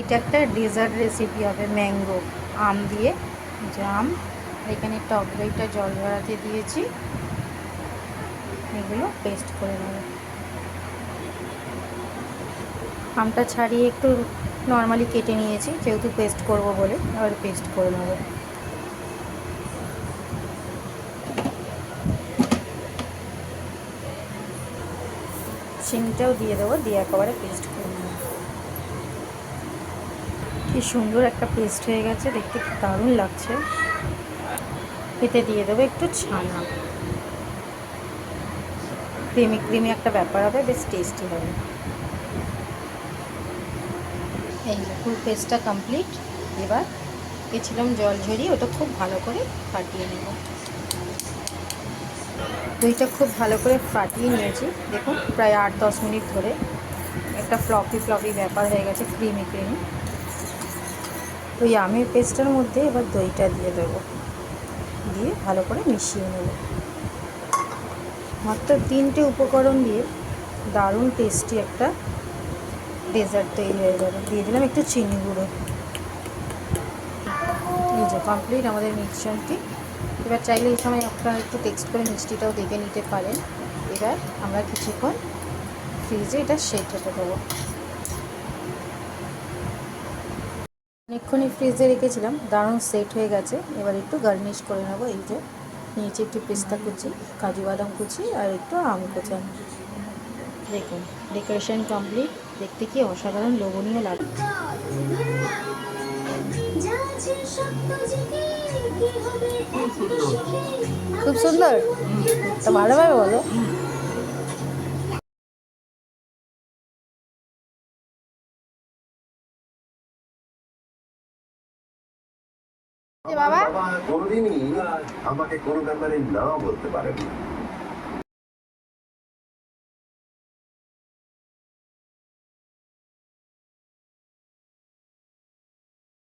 এটা একটা dessert recipe হবে, ম্যাঙ্গো আম দিয়ে জাম। এখানে টক দইটা জল ঝরাতে দিয়েছি, এগুলো পেস্ট করে নেব। আমটা ছাড়িয়ে একটু নর্মালি কেটে নিয়েছি, যেহেতু পেস্ট করব বলে এবার পেস্ট করে নেব। চিনিটাও দিয়ে দেবো, দিয়ে একেবারে পেস্ট করে নেব। কি সুন্দর একটা পেস্ট হয়ে গেছে, দেখতে কি দারুণ লাগছে। এতে দিয়ে দেবো একটু ছানা, ক্রিমি ক্রিমি একটা ব্যাপার হবে, বেশ টেস্টি হবে। এই ফুল পেস্টটা কমপ্লিট। এবার গেছিলাম জল ঝরিয়ে, ওটা খুব ভালো করে ফাটিয়ে নেব। দইটা খুব ভালো করে ফাটিয়ে নিয়েছি, দেখুন প্রায় 8-10 মিনিট ধরে একটা ফ্লপি ফ্লপি ব্যাপার হয়ে গেছে, ক্রিমি ক্রিমি। ওই আমের পেস্টের মধ্যে এবার দইটা দিয়ে দেবো, দিয়ে ভালো করে মিশিয়ে নেব। মাত্র 3টে উপকরণ দিয়ে দারুণ টেস্টি একটা ডেজার্ট তৈরি হয়ে যাবে। দিয়ে দিলাম একটু চিনি গুঁড়ো। এই যে কমপ্লিট আমাদের মিক্সচারটি। এবার চাইলে এই সময় আপনারা একটু টেক্সট করে মিষ্টিটাও দেখে নিতে পারেন। এবার আমরা কিছুক্ষণ ফ্রিজে এটা সেট হতে দেবো। অনেকক্ষণই ফ্রিজে রেখেছিলাম, দারুণ সেট হয়ে গেছে। এবার একটু গার্নিশ করে নেবো। এই যে নিচে একটু পেস্তা কুচি, কাজু বাদাম কুচি আর একটু আম কোচা। দেখুন ডেকোরেশন কমপ্লিট, দেখতে কি অসাধারণ লোভনীয় লাগে। খুব সুন্দর, তো ভালোভাবে বলো। বাবা বাবা কোনোদিনই আমাকে কোনো ব্যাপারে না বলতে পারেন না।